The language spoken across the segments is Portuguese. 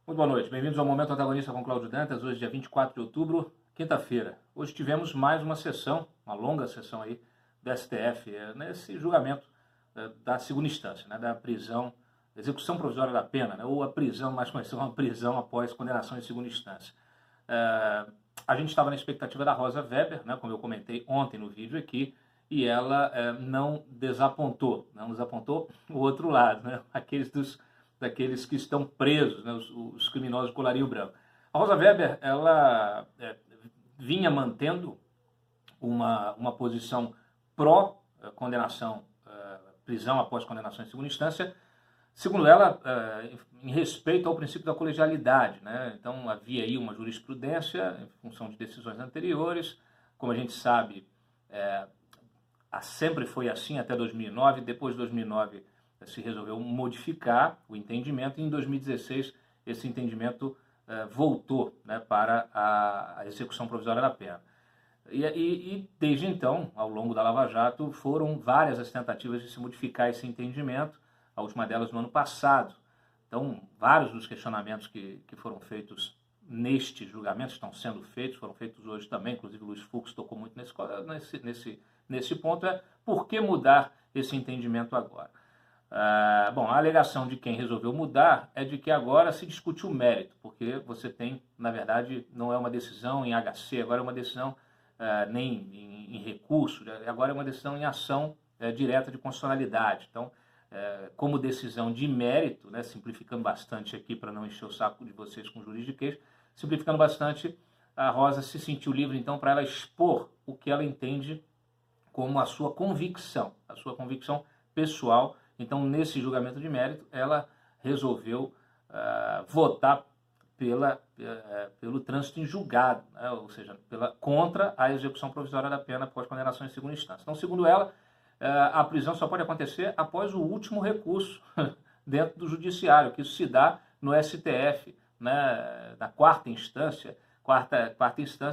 Muito boa noite, bem-vindos ao Momento Antagonista com Cláudio Dantas, hoje dia 24 de outubro, quinta-feira. Hoje tivemos mais uma sessão, uma longa sessão aí do STF, nesse julgamento da segunda instância, né, da prisão, execução provisória da pena, né, ou a prisão, mais conhecida como prisão após condenação em segunda instância. A gente estava na expectativa da Rosa Weber, né, como eu comentei ontem no vídeo aqui, e ela não desapontou o outro lado, né, daqueles que estão presos, né, os criminosos de colarinho branco. A Rosa Weber, ela vinha mantendo uma posição pró-condenação, prisão após condenação em segunda instância, segundo ela, em respeito ao princípio da colegialidade, né? Então havia aí uma jurisprudência em função de decisões anteriores, como a gente sabe, sempre foi assim até 2009, depois de 2009 se resolveu modificar o entendimento e em 2016 esse entendimento voltou, né, para a execução provisória da pena. E desde então, ao longo da Lava Jato, foram várias as tentativas de se modificar esse entendimento, a última delas no ano passado. Então, vários dos questionamentos que foram feitos neste julgamento estão sendo feitos, foram feitos hoje também, inclusive o Luiz Fux tocou muito nesse ponto, por que mudar esse entendimento agora? Bom, a alegação de quem resolveu mudar é de que agora se discute o mérito, porque você tem, na verdade, não é uma decisão em HC, agora é uma decisão nem em recurso, agora é uma decisão em ação direta de constitucionalidade. Então, como decisão de mérito, né, simplificando bastante aqui para não encher o saco de vocês com juridiquês, simplificando bastante, a Rosa se sentiu livre então para ela expor o que ela entende como a sua convicção pessoal. Então, nesse julgamento de mérito, ela resolveu votar pelo trânsito em julgado, né? Ou seja, contra a execução provisória da pena após condenação em segunda instância. Então, segundo ela, a prisão só pode acontecer após o último recurso dentro do judiciário, que isso se dá no STF, né, na quarta instância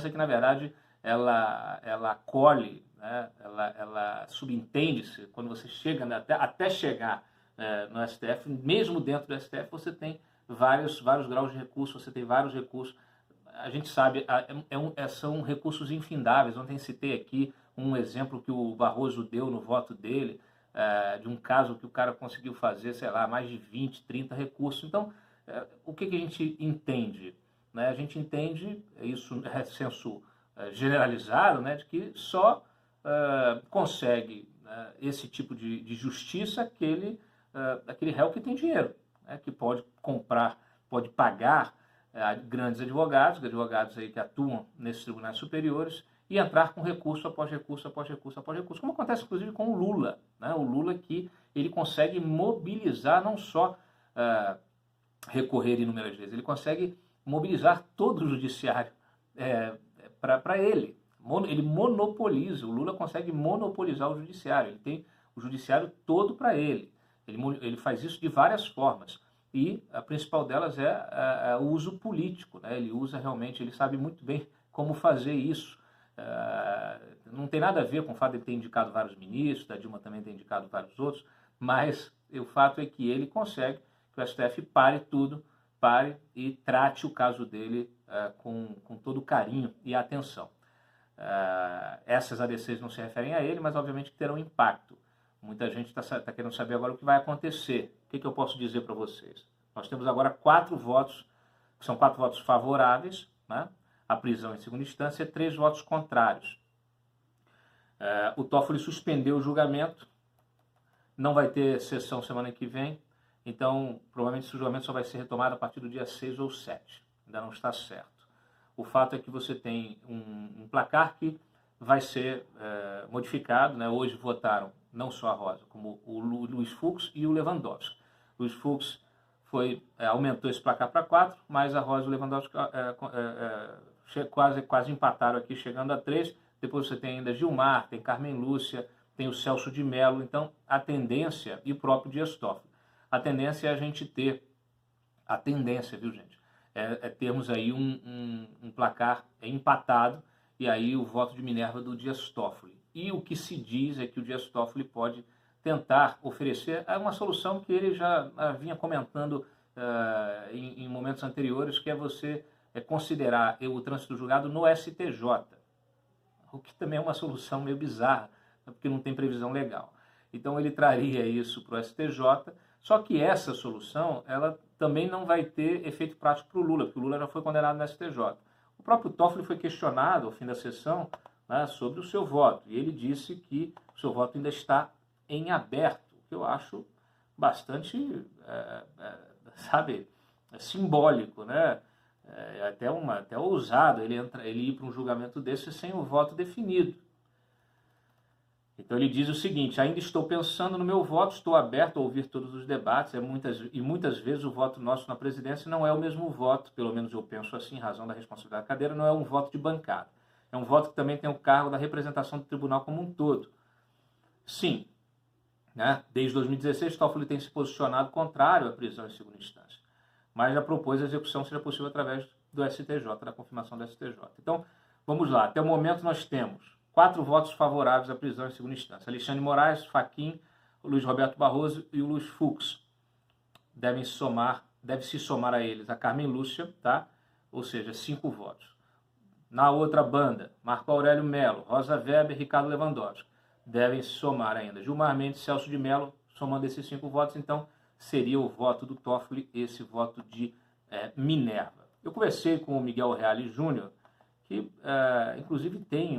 que, na verdade, ela acolhe, né, ela subentende-se, quando você chega, né, até chegar no STF, mesmo dentro do STF, você tem vários graus de recurso, você tem vários recursos. A gente sabe, são recursos infindáveis. Ontem citei aqui um exemplo que o Barroso deu no voto dele, de um caso que o cara conseguiu fazer, sei lá, mais de 20, 30 recursos. Então, o que a gente entende? Né? A gente entende, isso é senso generalizado, né, de que só consegue esse tipo de justiça aquele réu que tem dinheiro, né, que pode comprar, pode pagar grandes advogados aí que atuam nesses tribunais superiores e entrar com recurso após recurso, como acontece inclusive com o Lula, né? O Lula que ele consegue mobilizar, não só recorrer inúmeras vezes, ele consegue mobilizar todo o judiciário para ele. Ele monopoliza, o Lula consegue monopolizar o judiciário, ele tem o judiciário todo para ele. Ele faz isso de várias formas. E a principal delas é o uso político, né? Ele sabe muito bem como fazer isso. Não tem nada a ver com o fato de ele ter indicado vários ministros, da Dilma também ter indicado vários outros, mas o fato é que ele consegue que o STF pare e trate o caso dele com todo carinho e atenção. Essas ADCs não se referem a ele, mas obviamente que terão impacto. Muita gente está querendo saber agora o que vai acontecer. O que eu posso dizer para vocês? Nós temos agora 4 votos, que são 4 votos favoráveis, né, à prisão em segunda instância, e 3 votos contrários. O Toffoli suspendeu o julgamento, não vai ter sessão semana que vem, então provavelmente esse julgamento só vai ser retomado a partir do dia 6 ou 7. Ainda não está certo. O fato é que você tem um placar que vai ser modificado, né? Hoje votaram não só a Rosa, como o Luiz Fux e o Lewandowski. O Luiz Fux aumentou esse placar para 4, mas a Rosa e o Lewandowski quase empataram aqui, chegando a 3. Depois você tem ainda Gilmar, tem Carmen Lúcia, tem o Celso de Mello. Então, a tendência, e o próprio Dias Toffoli, a tendência é a gente ter, viu, gente? Termos aí um placar empatado, e aí o voto de Minerva do Dias Toffoli. E o que se diz é que o Dias Toffoli pode tentar oferecer uma solução que ele já vinha comentando em momentos anteriores, que é você considerar o trânsito julgado no STJ, o que também é uma solução meio bizarra, porque não tem previsão legal. Então ele traria isso para o STJ, só que essa solução ela também não vai ter efeito prático para o Lula, porque o Lula já foi condenado no STJ. O próprio Toffoli foi questionado ao fim da sessão, né, sobre o seu voto, e ele disse que o seu voto ainda está em aberto, o que eu acho bastante, sabe, simbólico, né? Até ousado ele ir para um julgamento desse sem o voto definido. Então ele diz o seguinte: ainda estou pensando no meu voto, estou aberto a ouvir todos os debates, muitas vezes o voto nosso na presidência não é o mesmo voto, pelo menos eu penso assim, em razão da responsabilidade da cadeira, não é um voto de bancada. É um voto que também tem o cargo da representação do tribunal como um todo. Sim, né? Desde 2016, Toffoli tem se posicionado contrário à prisão em segunda instância, mas já propôs a execução seja possível através do STJ, da confirmação do STJ. Então, vamos lá. Até o momento nós temos 4 votos favoráveis à prisão em segunda instância. Alexandre de Moraes, Fachin, o Luiz Roberto Barroso e o Luiz Fux. Deve-se somar a eles a Carmen Lúcia, tá? Ou seja, 5 votos. Na outra banda, Marco Aurélio Mello, Rosa Weber e Ricardo Lewandowski. Devem se somar ainda Gilmar Mendes e Celso de Mello, somando esses 5 votos, então seria o voto do Toffoli, esse voto de Minerva. Eu conversei com o Miguel Reale Júnior, que inclusive tem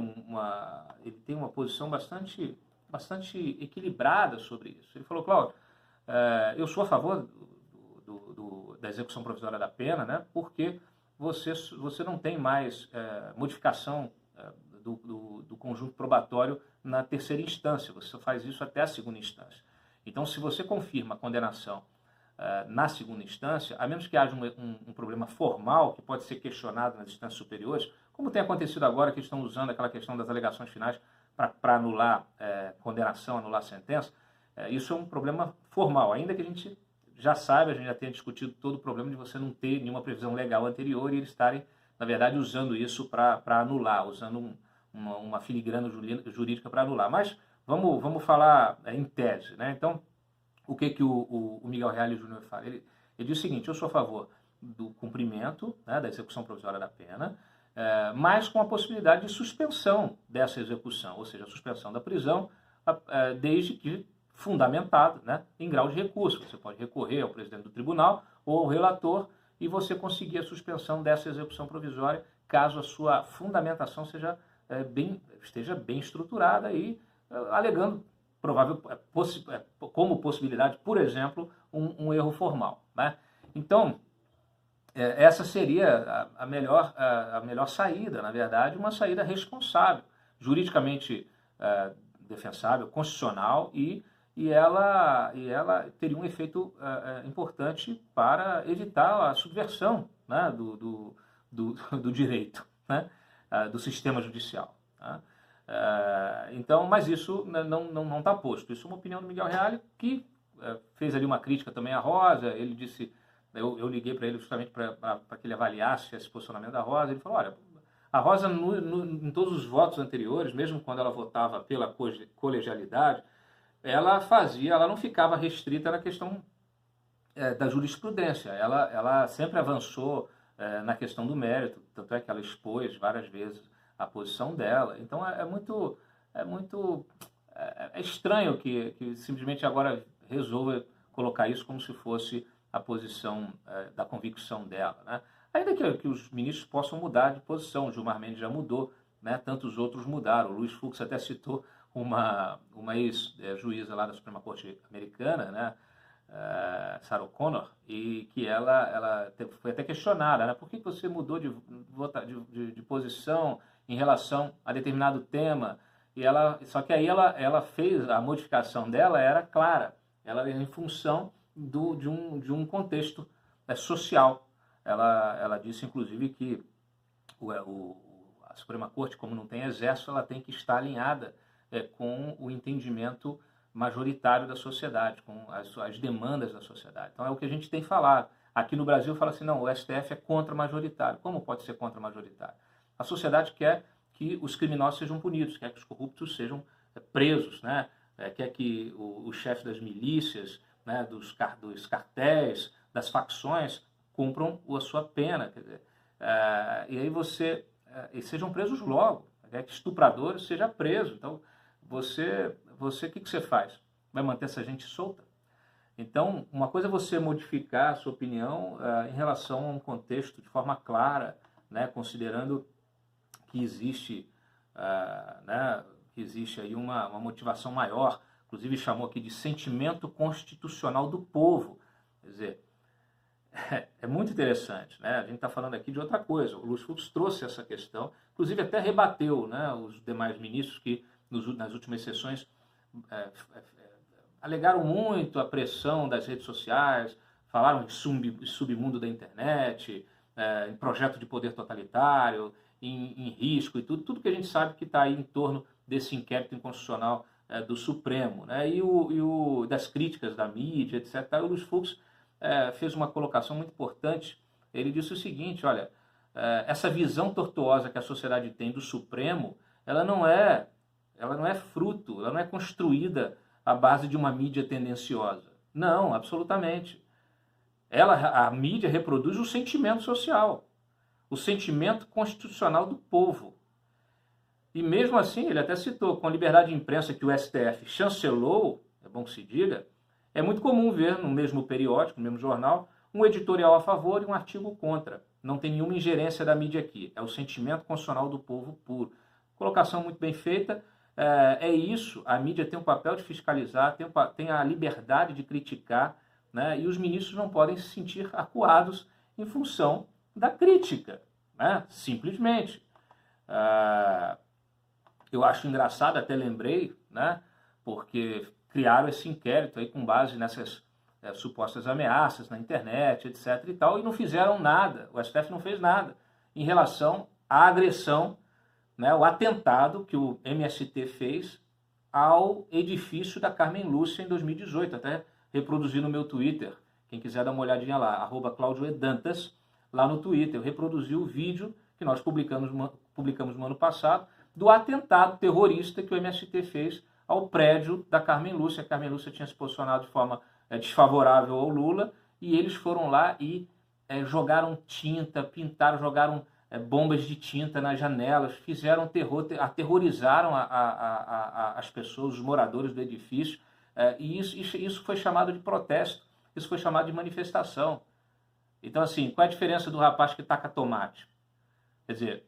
uma posição bastante equilibrada sobre isso. Ele falou: Cláudio, eu sou a favor da execução provisória da pena, né, porque você não tem mais modificação do conjunto probatório na terceira instância, você faz isso até a segunda instância. Então, se você confirma a condenação na segunda instância, a menos que haja um problema formal que pode ser questionado nas instâncias superiores, como tem acontecido agora, que estão usando aquela questão das alegações finais para anular condenação, anular sentença, isso é um problema formal, ainda que a gente já saiba, a gente já tenha discutido todo o problema de você não ter nenhuma previsão legal anterior e eles estarem, na verdade, usando isso para anular, usando uma filigrana jurídica para anular. Mas vamos falar em tese, né? Então, o que o Miguel Reale Júnior fala? Ele diz o seguinte: eu sou a favor do cumprimento, né, da execução provisória da pena, mas com a possibilidade de suspensão dessa execução, ou seja, a suspensão da prisão, desde que fundamentado, né, em grau de recurso. Você pode recorrer ao presidente do tribunal ou ao relator e você conseguir a suspensão dessa execução provisória, caso a sua fundamentação esteja bem estruturada e alegando como possibilidade, por exemplo, um erro formal, né? Então, essa seria a melhor saída, na verdade, uma saída responsável, juridicamente defensável, constitucional, e ela teria um efeito importante para evitar a subversão, né, do direito, né, do sistema judicial, né? Então, mas isso não está posto. Isso é uma opinião do Miguel Reale, que fez ali uma crítica também à Rosa. Ele disse, eu liguei para ele justamente para que ele avaliasse esse posicionamento da Rosa. Ele falou: olha, a Rosa em todos os votos anteriores, mesmo quando ela votava pela colegialidade, ela não ficava restrita na questão da jurisprudência. Ela sempre avançou na questão do mérito, tanto é que ela expôs várias vezes a posição dela. Então é estranho que simplesmente agora resolva colocar isso como se fosse a posição da convicção dela, né? Ainda que os ministros possam mudar de posição. O Gilmar Mendes já mudou, né? Tantos outros mudaram. O Luiz Fux até citou uma ex-juíza lá da Suprema Corte americana, né? Sarah O'Connor, e que ela foi até questionada, né? Por que você mudou de posição em relação a determinado tema? Só que aí ela fez a modificação dela, era clara, ela era em função de um contexto social. Ela disse, inclusive, que a Suprema Corte, como não tem exército, ela tem que estar alinhada com o entendimento majoritário da sociedade, com as demandas da sociedade. Então é o que a gente tem falado. Aqui no Brasil fala assim: não, o STF é contra-majoritário. Como pode ser contra-majoritário? A sociedade quer que os criminosos sejam punidos, quer que os corruptos sejam presos, né? Quer que o chefe das milícias, né, dos cartéis, das facções cumpram a sua pena. Quer dizer, e aí e sejam presos logo. Que estuprador seja preso. Então, o que você faz? Vai manter essa gente solta? Então, uma coisa é você modificar a sua opinião em relação a um contexto de forma clara, né, considerando que existe, que existe aí uma motivação maior, inclusive chamou aqui de sentimento constitucional do povo. Quer dizer, é muito interessante, né? A gente está falando aqui de outra coisa. O Luiz Fux trouxe essa questão, inclusive até rebateu, né, os demais ministros que nas últimas sessões alegaram muito a pressão das redes sociais, falaram em submundo da internet, em projeto de poder totalitário, em risco e tudo que a gente sabe que está aí em torno desse inquérito inconstitucional do Supremo, né? E das críticas da mídia, etc. O Luiz Fux fez uma colocação muito importante. Ele disse o seguinte: olha, essa visão tortuosa que a sociedade tem do Supremo, ela não é fruto, ela não é construída à base de uma mídia tendenciosa. Não, absolutamente. A mídia reproduz o sentimento social, o sentimento constitucional do povo. E mesmo assim, ele até citou, com a liberdade de imprensa que o STF chancelou, é bom que se diga, é muito comum ver no mesmo periódico, no mesmo jornal, um editorial a favor e um artigo contra. Não tem nenhuma ingerência da mídia aqui. É o sentimento constitucional do povo puro. Colocação muito bem feita. É isso, a mídia tem um papel de fiscalizar, tem a liberdade de criticar, né? E os ministros não podem se sentir acuados em função da crítica, né? Simplesmente. Eu acho engraçado, até lembrei, né? Porque criaram esse inquérito aí com base nessas supostas ameaças na internet, etc. e tal, e não fizeram nada, o STF não fez nada em relação à agressão, né, o atentado que o MST fez ao edifício da Carmen Lúcia em 2018. Até reproduzi no meu Twitter. Quem quiser dar uma olhadinha lá, @ClaudioEdantas, lá no Twitter. Eu reproduzi o vídeo que nós publicamos no ano passado do atentado terrorista que o MST fez ao prédio da Carmen Lúcia. A Carmen Lúcia tinha se posicionado de forma desfavorável ao Lula e eles foram lá e jogaram tinta, pintaram, jogaram bombas de tinta nas janelas, fizeram terror, aterrorizaram as pessoas, os moradores do edifício, e isso foi chamado de protesto, isso foi chamado de manifestação. Então, assim, qual é a diferença do rapaz que taca tomate? Quer dizer,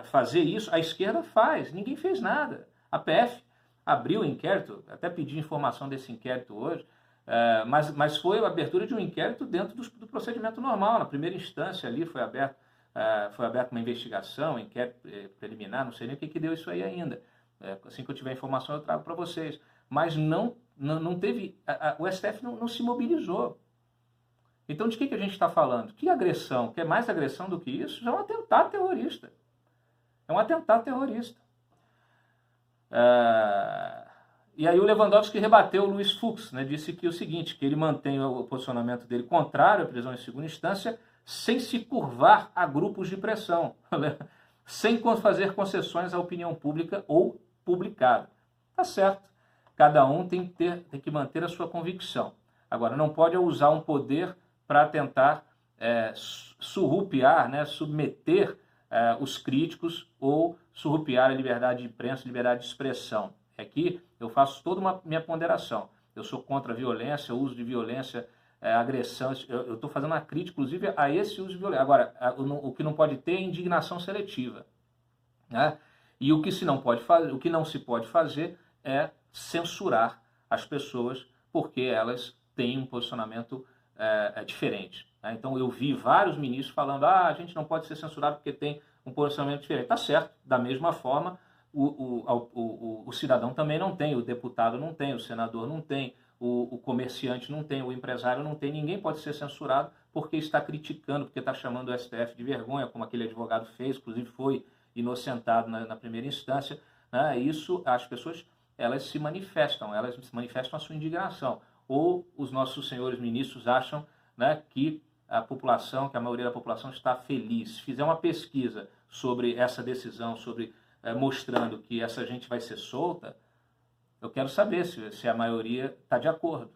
fazer isso, a esquerda faz, ninguém fez nada. A PF abriu o inquérito, até pedi informação desse inquérito hoje, mas foi a abertura de um inquérito dentro do procedimento normal. Na primeira instância ali foi aberta uma investigação, inquérito preliminar, não sei nem o que deu isso aí ainda. Assim que eu tiver informação eu trago para vocês. Mas não teve, o STF não se mobilizou. Então de que a gente está falando? Que agressão? Que é mais agressão do que isso? Já é um atentado terrorista. É um atentado terrorista. E aí o Lewandowski rebateu o Luiz Fux, né, disse que o seguinte, que ele mantém o posicionamento dele contrário à prisão em segunda instância, sem se curvar a grupos de pressão, sem fazer concessões à opinião pública ou publicada. Tá certo. Cada um tem que manter a sua convicção. Agora, não pode usar um poder para tentar surrupiar, né, submeter os críticos ou surrupiar a liberdade de imprensa, liberdade de expressão. Aqui eu faço toda uma minha ponderação. Eu sou contra a violência, o uso de violência, agressão. Eu estou fazendo uma crítica, inclusive, a esse uso de violência. Agora, o que não pode ter é indignação seletiva, né? E o que não se pode fazer é censurar as pessoas porque elas têm um posicionamento diferente, né? Então eu vi vários ministros falando: a gente não pode ser censurado porque tem um posicionamento diferente. Tá certo, da mesma forma o cidadão também não tem, o deputado não tem, o senador não tem, o comerciante não tem, o empresário não tem. Ninguém pode ser censurado porque está criticando, porque está chamando o STF de vergonha, como aquele advogado fez, inclusive foi inocentado na primeira instância, né? Isso, as pessoas, elas se manifestam a sua indignação. Ou os nossos senhores ministros acham, né, que a população, que a maioria da população está feliz. Se fizer uma pesquisa sobre essa decisão, mostrando que essa gente vai ser solta, eu quero saber se a maioria está de acordo.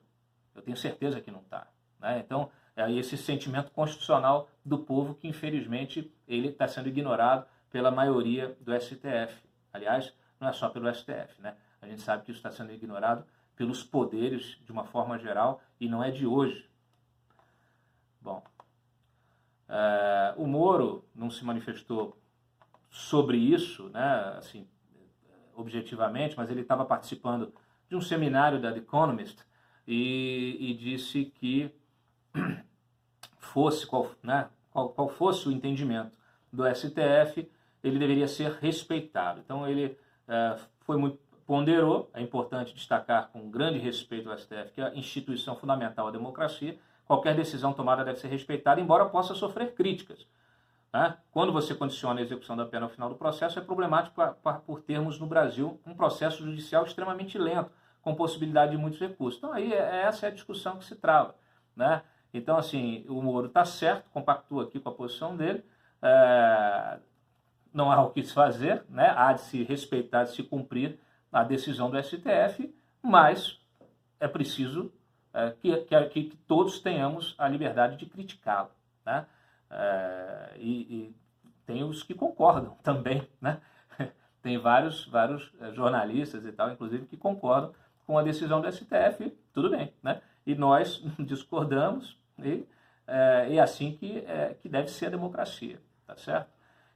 Eu tenho certeza que não está, né? Então, esse sentimento constitucional do povo que, infelizmente, ele está sendo ignorado pela maioria do STF. Aliás, não é só pelo STF, né? A gente sabe que isso está sendo ignorado pelos poderes de uma forma geral e não é de hoje. Bom, o Moro não se manifestou sobre isso, né, assim, objetivamente, mas ele estava participando de um seminário da The Economist e disse que fosse qual fosse o entendimento do STF, ele deveria ser respeitado. Então ele ponderou, é importante destacar com grande respeito ao STF, que é a instituição fundamental da democracia, qualquer decisão tomada deve ser respeitada, embora possa sofrer críticas. Né? Quando você condiciona a execução da pena ao final do processo, é problemático por termos no Brasil um processo judicial extremamente lento, com possibilidade de muitos recursos. Então aí essa é a discussão que se trava. Né? Então, assim, o Moro está certo, compactua aqui com a posição dele, não há o que se fazer, né? Há de se respeitar, de se cumprir a decisão do STF, mas é preciso que todos tenhamos a liberdade de criticá-lo. Né? E tem os que concordam também, né? Tem vários jornalistas e tal, inclusive, que concordam com a decisão do STF, tudo bem, né? E nós discordamos, e é assim que deve ser a democracia, tá certo?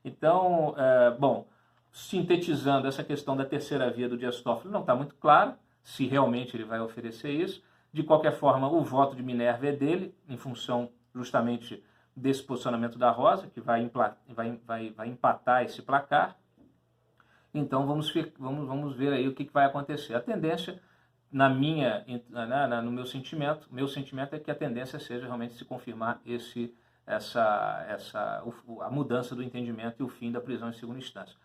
Então, bom, sintetizando essa questão da terceira via do Dias Toffoli, não está muito claro se realmente ele vai oferecer isso. De qualquer forma, o voto de Minerva é dele, em função justamente desse posicionamento da Rosa, que vai empatar esse placar. Então, vamos ver aí o que vai acontecer. A tendência, no meu sentimento é que a tendência seja realmente se confirmar a mudança do entendimento e o fim da prisão em segunda instância.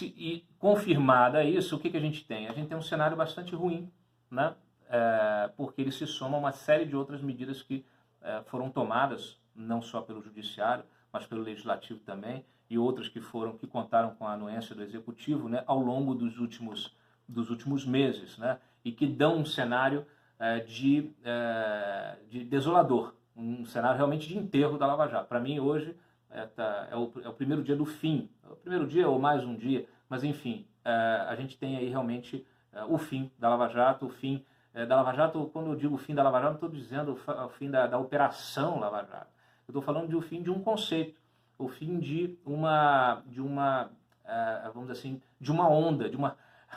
E confirmada isso, o que a gente tem? A gente tem um cenário bastante ruim, né? Porque ele se soma a uma série de outras medidas que foram tomadas, não só pelo Judiciário, mas pelo Legislativo também, e outras que contaram com a anuência do Executivo, né, ao longo dos últimos meses, né, e que dão um cenário de desolador, um cenário realmente de enterro da Lava Jato. Para mim, hoje, é o primeiro dia do fim, o primeiro dia ou mais um dia, mas enfim, a gente tem aí realmente o fim da Lava Jato, o fim da Lava Jato. Quando eu digo o fim da Lava Jato, não estou dizendo o fim da operação Lava Jato, eu estou falando do fim de um conceito, o fim de uma vamos dizer assim, de uma onda,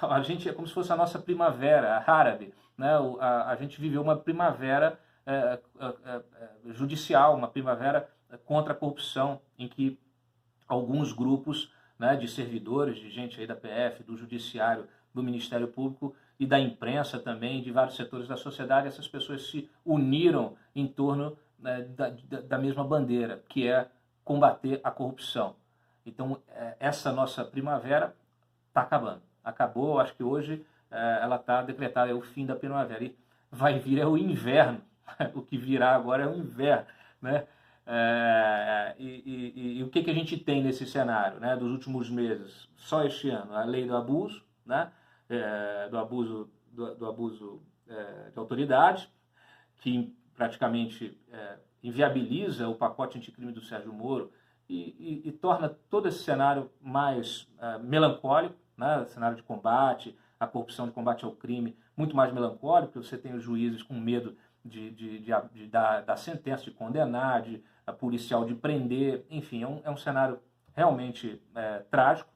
a gente é como se fosse a nossa primavera árabe, né? A gente viveu uma primavera judicial, uma primavera contra a corrupção, em que alguns grupos, né, de servidores, de gente aí da PF, do Judiciário, do Ministério Público e da imprensa também, de vários setores da sociedade, essas pessoas se uniram em torno, né, da mesma bandeira, que é combater a corrupção. Então, essa nossa primavera está acabando. Acabou, acho que hoje ela está decretada, é o fim da primavera. E vai vir o inverno. O que virá agora é o inverno, né? E o que a gente tem nesse cenário, né, dos últimos meses? Só este ano, a lei do abuso, né, do abuso de autoridade, que praticamente inviabiliza o pacote anticrime do Sérgio Moro e torna todo esse cenário mais melancólico, né, cenário de combate à corrupção, de combate ao crime, muito mais melancólico, porque você tem os juízes com medo de dar sentença, de condenar, a policial de prender, enfim, é um cenário realmente trágico.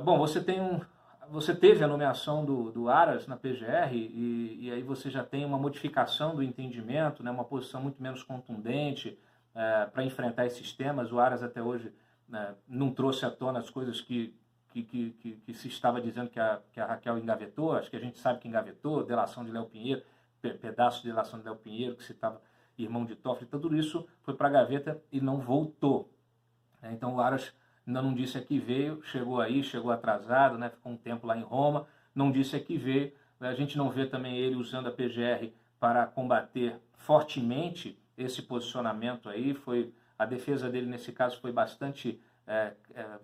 Bom, você teve a nomeação do Aras na PGR e aí você já tem uma modificação do entendimento, né, uma posição muito menos contundente para enfrentar esses temas. O Aras até hoje não trouxe à tona as coisas que se estava dizendo que a Raquel engavetou. Acho que a gente sabe que engavetou, delação de Léo Pinheiro, pedaço de delação de Léo Pinheiro, que citava irmão de Toffoli, tudo isso foi para a gaveta e não voltou. Então o Aras ainda não disse a que veio, chegou atrasado, né, ficou um tempo lá em Roma, não disse a que veio. A gente não vê também ele usando a PGR para combater fortemente esse posicionamento aí. A defesa dele nesse caso foi bastante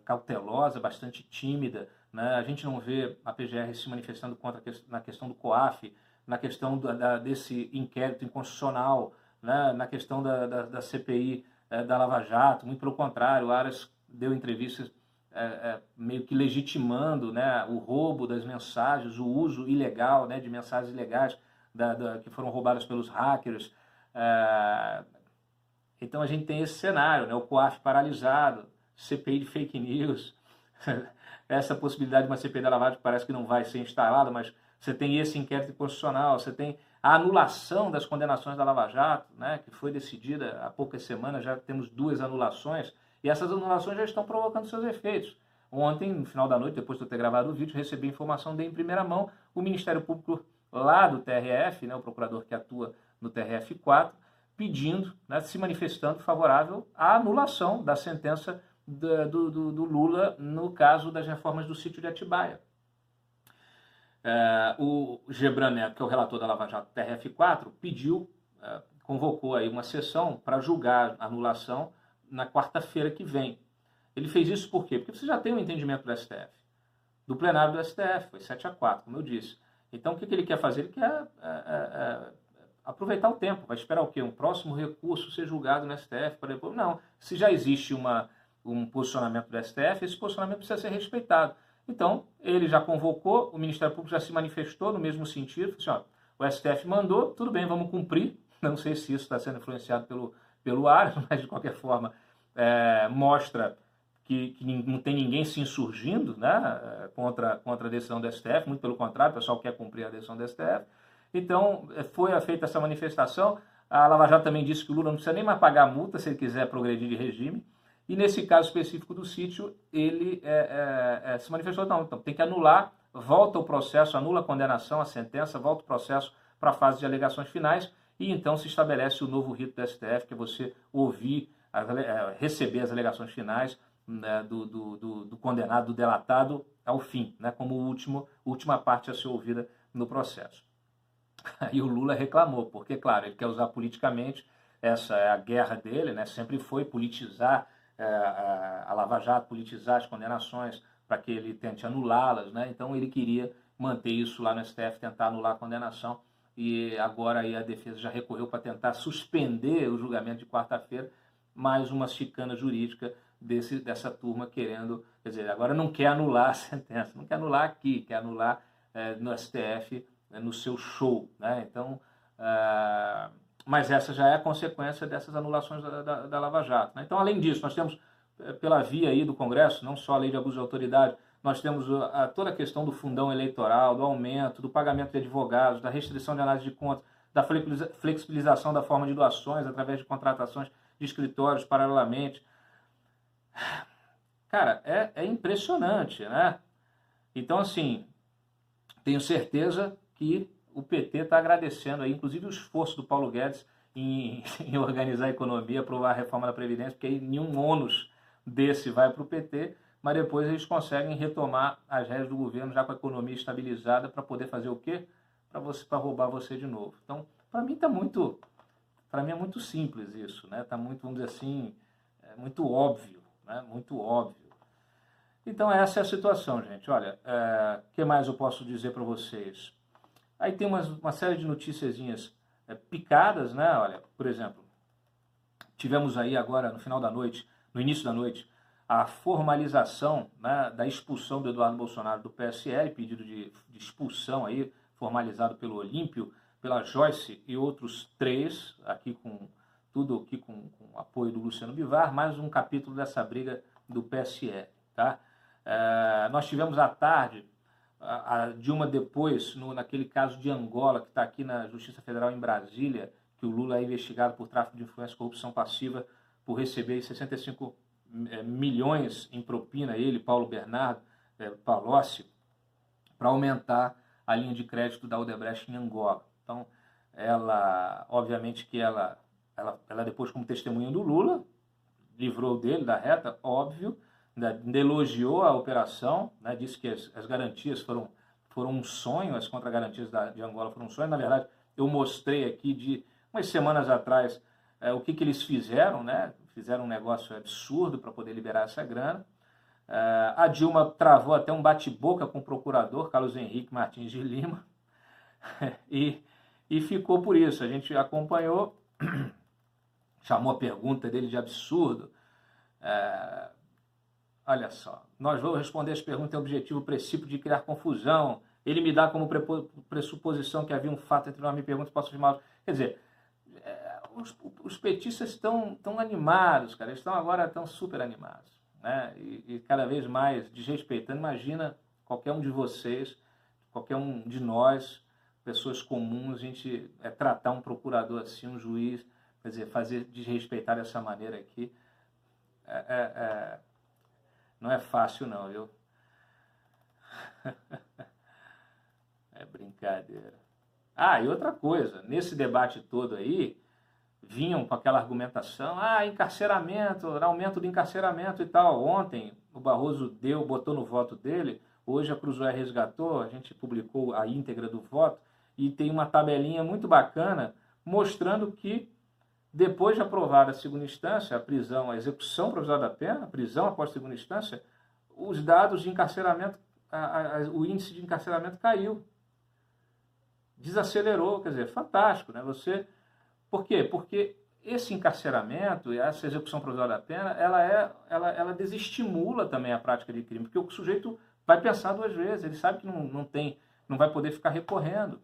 cautelosa, bastante tímida, né? A gente não vê a PGR se manifestando na questão do COAF, na questão desse inquérito inconstitucional, né, na questão da CPI da Lava Jato, muito pelo contrário, o Aras deu entrevistas meio que legitimando, né, o roubo das mensagens, o uso ilegal, né, de mensagens ilegais que foram roubadas pelos hackers. Então a gente tem esse cenário, né, o COAF paralisado, CPI de fake news, essa possibilidade de uma CPI da Lava Jato parece que não vai ser instalada, mas você tem esse inquérito constitucional, você tem a anulação das condenações da Lava Jato, né, que foi decidida há poucas semanas, já temos 2 anulações, e essas anulações já estão provocando seus efeitos. Ontem, no final da noite, depois de eu ter gravado o vídeo, recebi informação de em primeira mão, o Ministério Público lá do TRF, né, o procurador que atua no TRF4, pedindo, né, se manifestando favorável à anulação da sentença do Lula no caso das reformas do sítio de Atibaia. O Gebran Neto, que é o relator da Lava Jato TRF4, convocou aí uma sessão para julgar a anulação na quarta-feira que vem. Ele fez isso por quê? Porque você já tem um entendimento do STF, do plenário do STF, foi 7-4, como eu disse. Então, o que ele quer fazer? Ele quer aproveitar o tempo. Vai esperar o quê? Um próximo recurso ser julgado no STF para depois? Não. Se já existe um posicionamento do STF, esse posicionamento precisa ser respeitado. Então, ele já convocou, o Ministério Público já se manifestou no mesmo sentido, assim, ó, o STF mandou, tudo bem, vamos cumprir. Não sei se isso está sendo influenciado pelo Aras, mas de qualquer forma mostra que não tem ninguém se insurgindo, né, contra a decisão do STF, muito pelo contrário, o pessoal quer cumprir a decisão do STF. Então, foi feita essa manifestação. A Lava Jato também disse que o Lula não precisa nem mais pagar multa se ele quiser progredir de regime. E nesse caso específico do sítio, ele se manifestou, não, então tem que anular, volta o processo, anula a condenação, a sentença, volta o processo para a fase de alegações finais e então se estabelece o novo rito do STF, que é você receber as alegações finais, né, do condenado, do delatado ao fim, né, como última parte a ser ouvida no processo. Aí o Lula reclamou, porque, claro, ele quer usar politicamente, essa é a guerra dele, né, sempre foi politizar a Lava Jato, politizar as condenações para que ele tente anulá-las, né? Então ele queria manter isso lá no STF, tentar anular a condenação, e agora aí a defesa já recorreu para tentar suspender o julgamento de quarta-feira, mais uma chicana jurídica dessa turma querendo, quer dizer, agora não quer anular a sentença, não quer anular aqui, quer anular no STF, no seu show, né? Então, mas essa já é a consequência dessas anulações da Lava Jato, né? Então, além disso, nós temos, pela via aí do Congresso, não só a lei de abuso de autoridade, nós temos toda a questão do fundão eleitoral, do aumento, do pagamento de advogados, da restrição de análise de contas, da flexibilização da forma de doações através de contratações de escritórios paralelamente. Cara, é impressionante, né? Então, assim, tenho certeza que o PT está agradecendo aí, inclusive o esforço do Paulo Guedes em organizar a economia, aprovar a reforma da Previdência, porque aí nenhum ônus desse vai para o PT, mas depois eles conseguem retomar as rédeas do governo já com a economia estabilizada para poder fazer o quê? Para roubar você de novo. Então, para mim é muito simples isso, né? Tá muito, vamos dizer assim, muito óbvio, né? Muito óbvio. Então essa é a situação, gente. Olha, o que mais eu posso dizer para vocês? Aí tem uma série de noticiazinhas picadas, né? Olha, por exemplo, tivemos aí agora no final da noite, no início da noite, a formalização, né, da expulsão do Eduardo Bolsonaro do PSL, pedido de expulsão aí, formalizado pelo Olímpio, pela Joyce e outros 3, aqui com o apoio do Luciano Bivar, mais um capítulo dessa briga do PSL, tá? Nós tivemos à tarde a Dilma depois, naquele caso de Angola, que está aqui na Justiça Federal em Brasília, que o Lula é investigado por tráfico de influência e corrupção passiva, por receber 65 milhões em propina, ele, Paulo Bernardo, Palocci, para aumentar a linha de crédito da Odebrecht em Angola. Então, obviamente que ela depois, como testemunha do Lula, livrou dele da reta, óbvio, elogiou a operação, né, disse que as garantias foram um sonho, as contragarantias de Angola foram um sonho. Na verdade, eu mostrei aqui de umas semanas atrás o que eles fizeram, né? Fizeram um negócio absurdo para poder liberar essa grana. A Dilma travou até um bate-boca com o procurador, Carlos Henrique Martins de Lima, e ficou por isso. A gente acompanhou, chamou a pergunta dele de absurdo. Olha só, nós vamos responder as perguntas em objetivo princípio de criar confusão. Ele me dá como pressuposição que havia um fato entre nós, me pergunta se posso afirmar. Quer dizer, os petistas estão animados, cara. Eles estão super animados, né? E cada vez mais desrespeitando. Imagina qualquer um de vocês, qualquer um de nós, pessoas comuns, a gente tratar um procurador assim, um juiz, quer dizer, fazer desrespeitar dessa maneira aqui. Não é fácil não, viu? É brincadeira. E outra coisa, nesse debate todo aí, vinham com aquela argumentação, encarceramento, aumento do encarceramento e tal. Ontem o Barroso botou no voto dele, hoje a Cruzoé resgatou, a gente publicou a íntegra do voto, e tem uma tabelinha muito bacana mostrando que depois de aprovada a segunda instância, a prisão, a execução provisória da pena, a prisão após a segunda instância, os dados de encarceramento, o índice de encarceramento caiu. Desacelerou, quer dizer, fantástico, né? Por quê? Porque esse encarceramento, essa execução provisória da pena, ela desestimula também a prática de crime, porque o sujeito vai pensar duas vezes, ele sabe que não vai poder ficar recorrendo.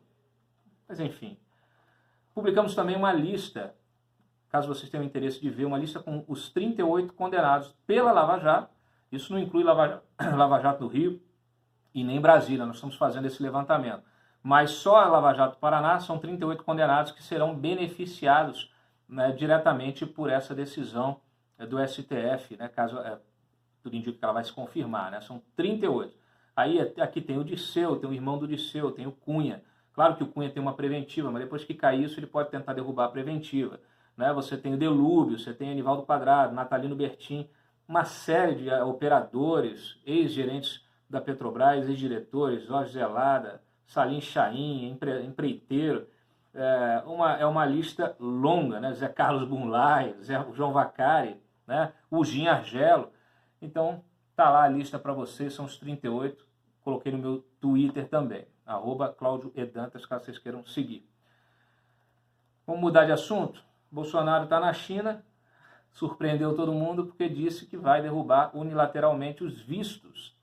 Mas enfim. Publicamos também uma lista, caso vocês tenham interesse de ver, uma lista com os 38 condenados pela Lava Jato. Isso não inclui Lava Jato do Rio e nem Brasília, nós estamos fazendo esse levantamento. Mas só a Lava Jato do Paraná são 38 condenados que serão beneficiados, né, diretamente por essa decisão do STF, né, caso tudo indica que ela vai se confirmar, né, são 38. Aí aqui tem o Dirceu, tem o irmão do Dirceu, tem o Cunha. Claro que o Cunha tem uma preventiva, mas depois que cair isso ele pode tentar derrubar a preventiva. Né? Você tem o Delúbio, você tem Anivaldo Quadrado, Natalino Bertin, uma série de operadores, ex-gerentes da Petrobras, ex-diretores, Jorge Zelada, Salim Chaim, empreiteiro. É uma lista longa, né? Zé Carlos Bunlai, João Vacari, né? O Gin Argelo. Então, tá lá a lista para vocês, são os 38. Coloquei no meu Twitter também, @CláudioEdantas, caso vocês queiram seguir. Vamos mudar de assunto? Bolsonaro está na China, surpreendeu todo mundo porque disse que vai derrubar unilateralmente os vistos,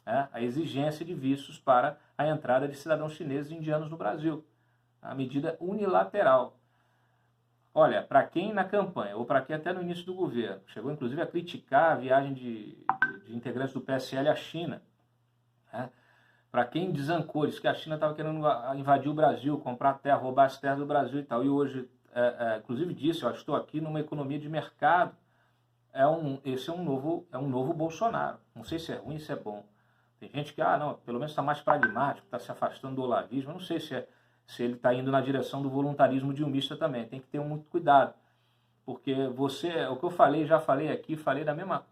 né? A exigência de vistos para a entrada de cidadãos chineses e indianos no Brasil. A medida unilateral. Olha, para quem na campanha, ou para quem até no início do governo, chegou inclusive a criticar a viagem de integrantes do PSL à China, né? Para quem desancou, disse que a China estava querendo invadir o Brasil, comprar terra, roubar as terras do Brasil e tal, e hoje, inclusive disse, eu estou aqui numa economia de mercado, esse é um novo Bolsonaro. Não sei se é ruim, se é bom. Tem gente que, não, pelo menos está mais pragmático, está se afastando do olavismo. Eu não sei se ele está indo na direção do voluntarismo dilmista também. Tem que ter muito cuidado. Porque o que eu falei, já falei aqui, falei da mesma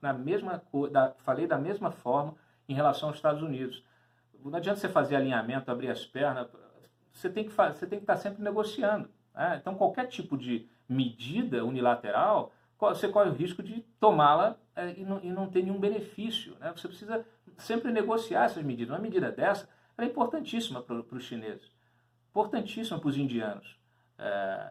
forma em relação aos Estados Unidos. Não adianta você fazer alinhamento, abrir as pernas, você tem que estar sempre negociando. Né? Então, qualquer tipo de medida unilateral, você corre o risco de tomá-la e não ter nenhum benefício. Né? Você precisa sempre negociar essas medidas. Uma medida dessa é importantíssima para os chineses, importantíssima para os indianos.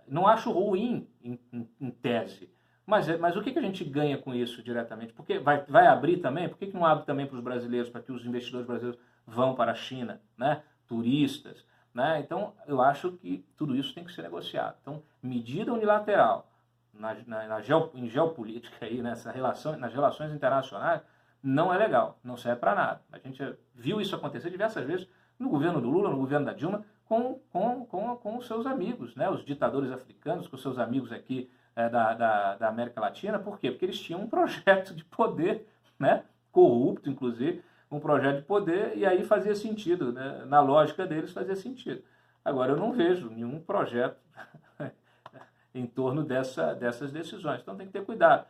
Não acho ruim em tese, mas o que a gente ganha com isso diretamente? Porque vai abrir também? Por que não abre também para os brasileiros, para que os investidores brasileiros vão para a China, né? Turistas, né? Então, eu acho que tudo isso tem que ser negociado. Então, medida unilateral em geopolítica, aí, nas relações internacionais, não é legal, não serve para nada. A gente viu isso acontecer diversas vezes no governo do Lula, no governo da Dilma, com os seus amigos, né? Os ditadores africanos, com os seus amigos aqui da América Latina. Por quê? Porque eles tinham um projeto de poder, né? Corrupto, inclusive, um projeto de poder, e aí fazia sentido, né? Na lógica deles fazia sentido. Agora, eu não vejo nenhum projeto em torno dessas decisões, então tem que ter cuidado.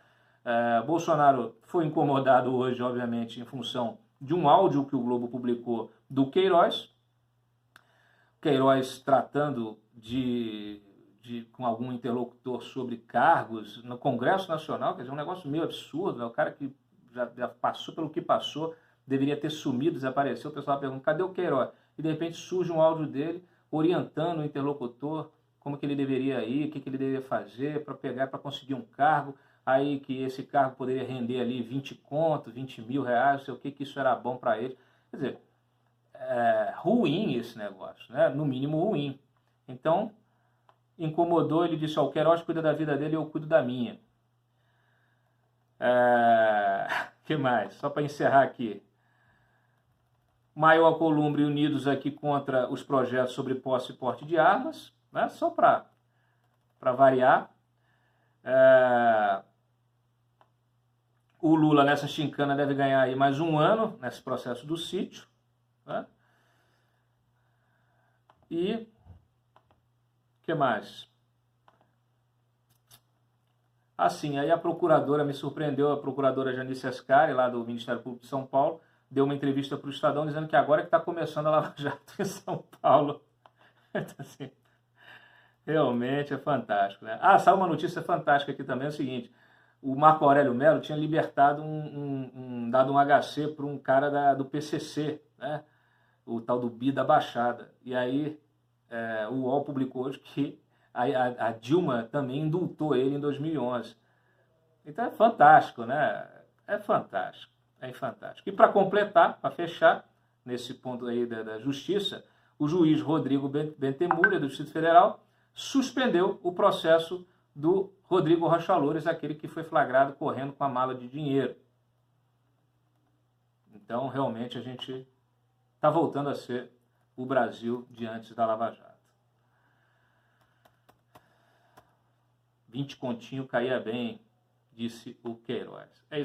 Bolsonaro foi incomodado hoje, obviamente, em função de um áudio que o Globo publicou do Queiroz tratando com algum interlocutor sobre cargos no Congresso Nacional, quer dizer, um negócio meio absurdo, né? O cara que já passou pelo que passou, deveria ter sumido, desapareceu, o pessoal pergunta, cadê o Queiroz? E de repente surge um áudio dele orientando o interlocutor como que ele deveria ir, o que ele deveria fazer para pegar, para conseguir um cargo, aí que esse cargo poderia render ali 20 mil reais, não sei o que isso era bom para ele. Quer dizer, ruim esse negócio, né? No mínimo ruim. Então, incomodou, ele disse, o Queiroz cuida da vida dele e eu cuido da minha. Que mais? Só para encerrar aqui. Maio Alcolumbre unidos aqui contra os projetos sobre posse e porte de armas, né? Só para variar. O Lula nessa chincana deve ganhar aí mais um ano nesse processo do sítio, né? E o que mais? Assim, aí a procuradora, me surpreendeu, a procuradora Janice Ascari, lá do Ministério Público de São Paulo, deu uma entrevista para o Estadão dizendo que agora que está começando a Lava Jato em São Paulo. Assim, realmente é fantástico, né? Sabe uma notícia fantástica aqui também, é o seguinte, o Marco Aurélio Mello tinha libertado dado um HC para um cara do PCC, né? O tal do Bi da Baixada. E aí o UOL publicou hoje que a Dilma também indultou ele em 2011. Então é fantástico, né? É fantástico, é fantástico. E para completar, para fechar, nesse ponto aí da justiça, o juiz Rodrigo Bentemúria, do Distrito Federal, suspendeu o processo do Rodrigo Rocha Loures, aquele que foi flagrado correndo com a mala de dinheiro. Então, realmente, a gente está voltando a ser o Brasil de antes da Lava Jato. 20 continho caía bem, disse o Queiroz. É isso.